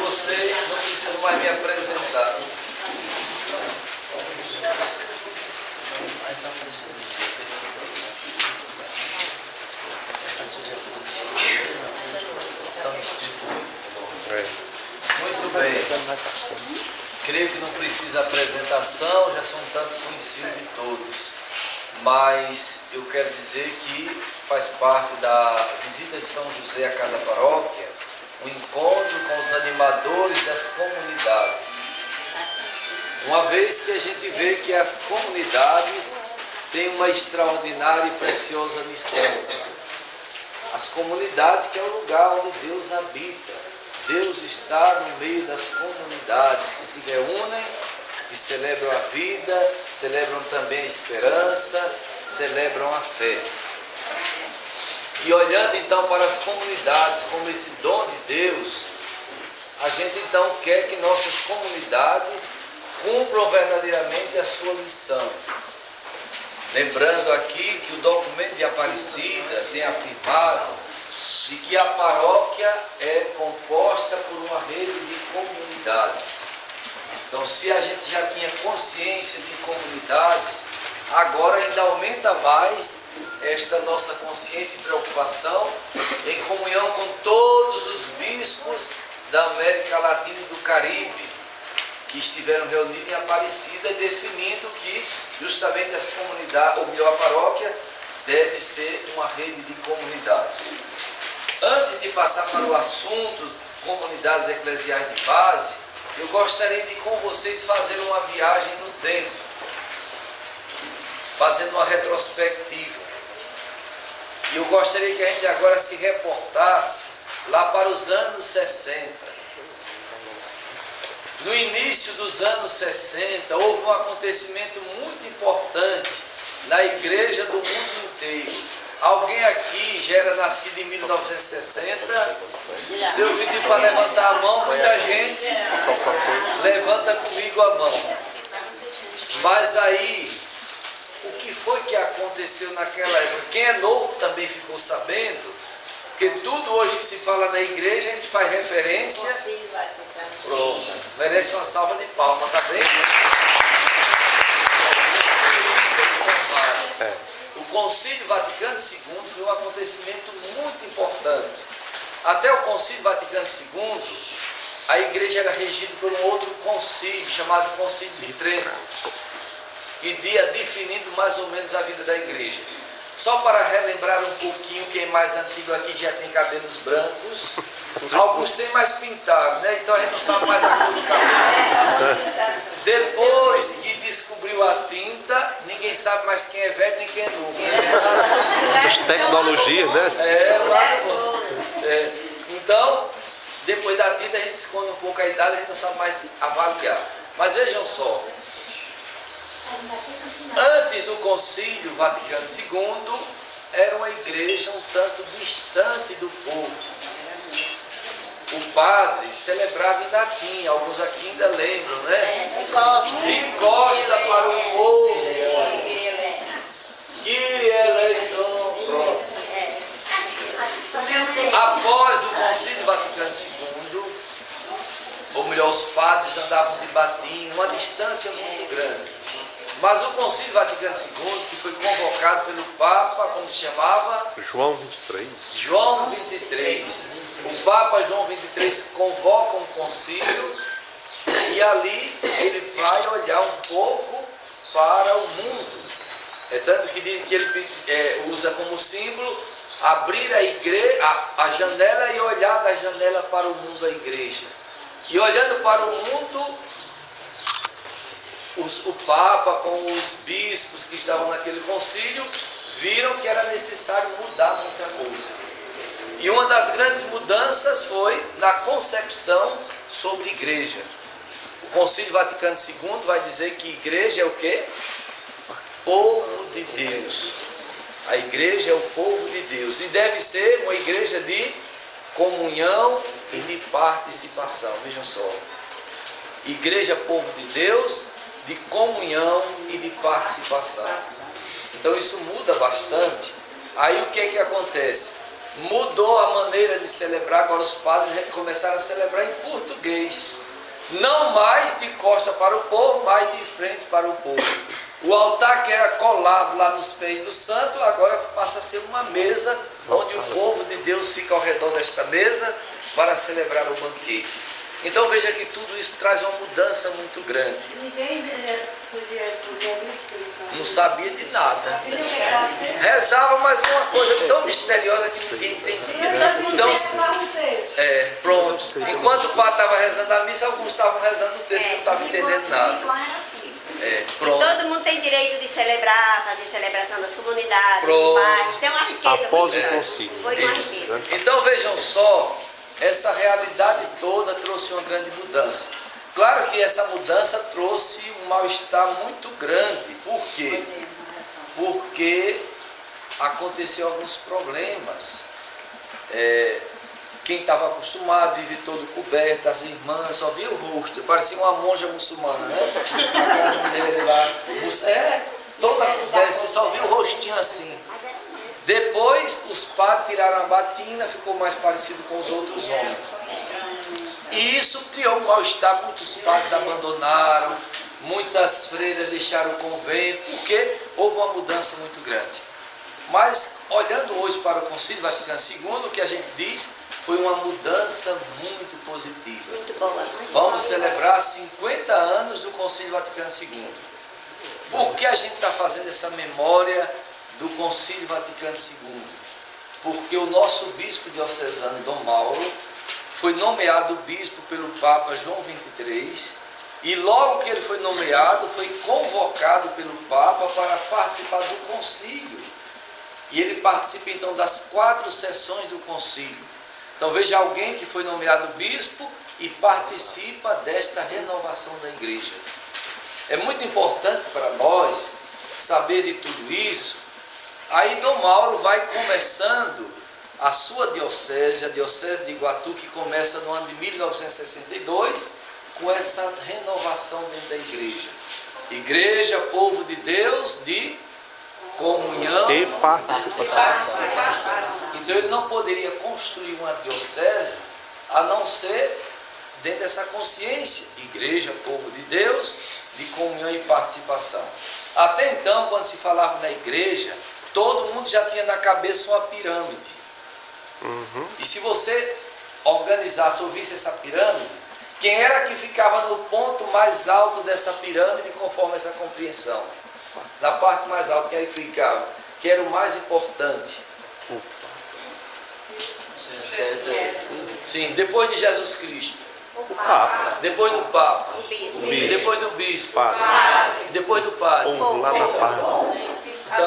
você não precisa mais me apresentar. Muito bem. Creio que não precisa apresentação, já são tanto conhecidos de todos. Mas eu quero dizer que faz parte da visita de São José a cada paróquia, um encontro com os animadores das comunidades. Uma vez que a gente vê que as comunidades têm uma extraordinária e preciosa missão. As comunidades, que é o lugar onde Deus habita. Deus está no meio das comunidades que se reúnem e celebram a vida, celebram também a esperança, celebram a fé. E olhando então para as comunidades como esse dom de Deus, a gente então quer que nossas comunidades cumpram verdadeiramente a sua missão. Lembrando aqui que o documento de Aparecida tem afirmado de que a paróquia é composta por uma rede de comunidades. Então, se a gente já tinha consciência de comunidades, agora ainda aumenta mais esta nossa consciência e preocupação em comunhão com todos os bispos da América Latina e do Caribe, que estiveram reunidos em Aparecida, definindo que justamente as comunidades, ou melhor, a paróquia, deve ser uma rede de comunidades. Antes de passar para o assunto comunidades eclesiais de base, eu gostaria de com vocês fazer uma viagem no tempo, fazendo uma retrospectiva. E eu gostaria que a gente agora se reportasse lá para os anos 60. No início dos anos 60, houve um acontecimento muito importante na igreja do mundo inteiro. Alguém aqui já era nascido em 1960? Se eu pedir para levantar a mão, muita gente levanta comigo a mão. Mas aí, o que foi que aconteceu naquela época? Quem é novo também ficou sabendo, porque tudo hoje que se fala na igreja, a gente faz referência. Pronto, merece uma salva de palmas, tá bem? O Concílio Vaticano II foi um acontecimento muito importante. Até o Concílio Vaticano II, a igreja era regida por um outro concílio, chamado Concílio de Trento, que ia definindo mais ou menos a vida da igreja. Só para relembrar um pouquinho, quem é mais antigo aqui já tem cabelos brancos, alguns têm mais pintado, né? Então a gente não sabe mais a cor do cabelo. Depois que descobriu a tinta, ninguém sabe mais quem é velho nem quem é novo. Né? Essas tecnologias, né? Então, depois da tinta a gente esconde um pouco a idade, a gente não sabe mais avaliar. Mas vejam só, antes do Concílio Vaticano II, era uma igreja um tanto distante do povo. O padre celebrava em latim, alguns aqui ainda lembram, né? Encosta para o povo. Que eleison. Após o Concílio Vaticano II, ou melhor, os padres andavam de batim, uma distância muito grande. Mas o Concílio Vaticano II, que foi convocado pelo Papa, como se chamava? João 23. João 23. O Papa João 23 convoca um concílio e ali ele vai olhar um pouco para o mundo. É tanto que diz que ele usa como símbolo abrir a janela e olhar da janela para o mundo a igreja. E olhando para o mundo, o Papa com os bispos que estavam naquele concílio viram que era necessário mudar muita coisa. E uma das grandes mudanças foi na concepção sobre igreja. O Concílio Vaticano II vai dizer que igreja é o quê? Povo de Deus. A igreja é o povo de Deus. E deve ser uma igreja de comunhão e de participação. Vejam só. Igreja, povo de Deus, de comunhão e de participação. Então isso muda bastante. Aí o que é que acontece? mudou a maneira de celebrar. Agora os padres começaram a celebrar em português. Não mais de costa para o povo, mas de frente para o povo. O altar que era colado lá nos pés do santo, agora passa a ser uma mesa, onde o povo de Deus fica ao redor desta mesa para celebrar o banquete. Então veja que tudo isso traz uma mudança muito grande. Ninguém podia responder isso, porque Não sabia de nada. Rezava, mas uma coisa tão misteriosa que ninguém entendia. Então, pronto. Enquanto o padre estava rezando a missa, alguns estavam rezando o texto, que não estavam entendendo nada. Pronto. Todo mundo tem direito de celebrar, fazer celebração das comunidades, Pronto. dos bairros. Tem uma riqueza. Após muito o grande. concílio. Foi uma Isso. riqueza. Então vejam só, essa realidade toda trouxe uma grande mudança. Claro que essa mudança trouxe um mal-estar muito grande. Por quê? Porque aconteceu alguns problemas. Quem estava acostumado, vive todo coberto, as irmãs, só via o rosto, parecia uma monja muçulmana, né? Aquelas mulheres lá, toda coberta, você só via o rostinho assim. Depois os padres tiraram a batina, ficou mais parecido com os outros homens. E isso criou um mal-estar, muitos padres abandonaram, muitas freiras deixaram o convento, porque houve uma mudança muito grande. Mas, olhando hoje para o Concílio Vaticano II, o que a gente diz foi uma mudança muito positiva. Muito boa. Vamos celebrar 50 anos do Concílio Vaticano II. Por que a gente está fazendo essa memória do Concílio Vaticano II? Porque o nosso bispo diocesano, Dom Mauro, foi nomeado bispo pelo Papa João XXIII, e logo que ele foi nomeado, foi convocado pelo Papa para participar do concílio. E ele participa então das 4 sessões do concílio. Então veja alguém que foi nomeado bispo e participa desta renovação da igreja. É muito importante para nós saber de tudo isso. Aí Dom Mauro vai começando a sua diocese, a diocese de Iguatu, que começa no ano de 1962, com essa renovação dentro da igreja. Igreja, povo de Deus, de comunhão E participação. Então ele não poderia construir uma diocese a não ser dentro dessa consciência, igreja, povo de Deus, de comunhão e participação. Até então, quando se falava na igreja, todo mundo já tinha na cabeça uma pirâmide. E se você organizasse, ouvisse essa pirâmide, quem era que ficava no ponto mais alto dessa pirâmide, conforme essa compreensão? Na parte mais alta, quem era que ficava? Que era o mais importante. Sim, depois de Jesus Cristo. Depois do Papa. Depois do Bispo. Depois do Padre. Povo lá na paz. Então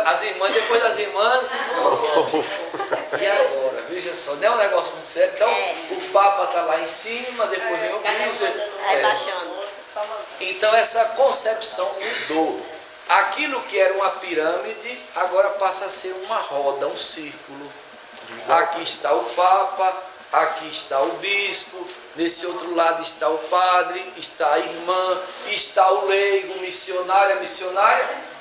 as irmãs, depois das irmãs. E agora, veja só, não é um negócio muito sério. Então o Papa está lá em cima, depois vem o Bispo. Então essa concepção mudou. Aquilo que era uma pirâmide, agora passa a ser uma roda, um círculo. Aqui está o Papa, aqui está o Bispo, nesse outro lado está o Padre, está a irmã, está o leigo, missionária,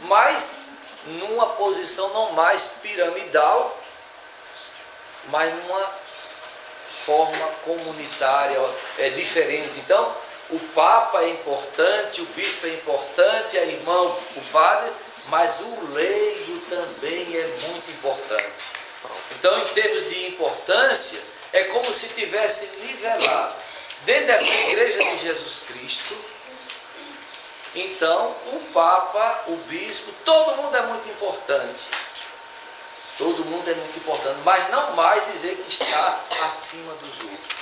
mas numa posição não mais piramidal, mas numa forma comunitária, diferente. Então, o Papa é importante, o Bispo é importante, a irmã, o Padre, mas o leigo também é muito importante. Então, em termos de importância, é como se tivesse nivelado. Dentro dessa igreja de Jesus Cristo, então, o Papa, o Bispo, todo mundo é muito importante. Todo mundo é muito importante, mas não mais dizer que está acima dos outros.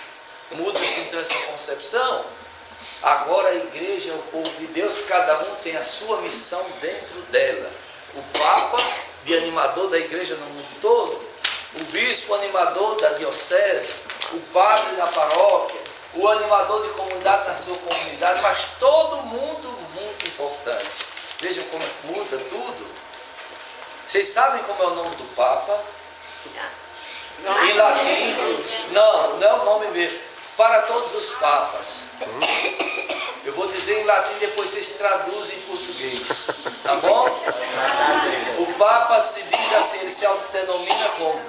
Muda-se então essa concepção. Agora a igreja é o povo de Deus, cada um tem a sua missão dentro dela. O Papa, de animador da igreja no mundo todo, o Bispo, animador da diocese, o Padre na paróquia, o animador de comunidade na sua comunidade, mas todo mundo muito importante. Vejam como muda tudo. Vocês sabem como é o nome do Papa? Em latim, não é o nome mesmo. para todos os papas. Eu vou dizer em latim, depois vocês traduzem em português. Tá bom? O Papa se diz assim, ele se autodenomina como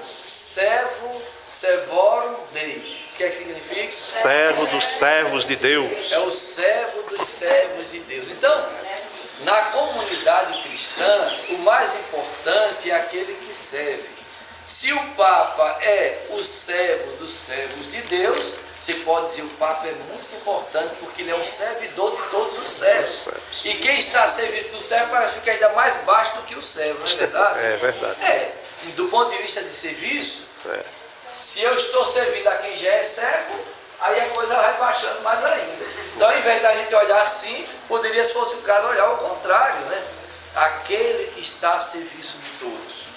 servorum Dei. O que é que significa? Servo dos servos de Deus. É o servo dos servos de Deus. Então, na comunidade cristã, o mais importante é aquele que serve. Se o Papa é o servo dos servos de Deus, você pode dizer que o Papa é muito importante porque ele é um servidor de todos os servos. E quem está a serviço do servo parece ficar ainda mais baixo do que o servo, não é verdade? É verdade. É. Do ponto de vista de serviço, É. se eu estou servindo a quem já é servo, aí a coisa vai baixando mais ainda. Então, ao invés da gente olhar assim, poderia, se fosse o caso, olhar ao contrário, né? Aquele que está a serviço de todos.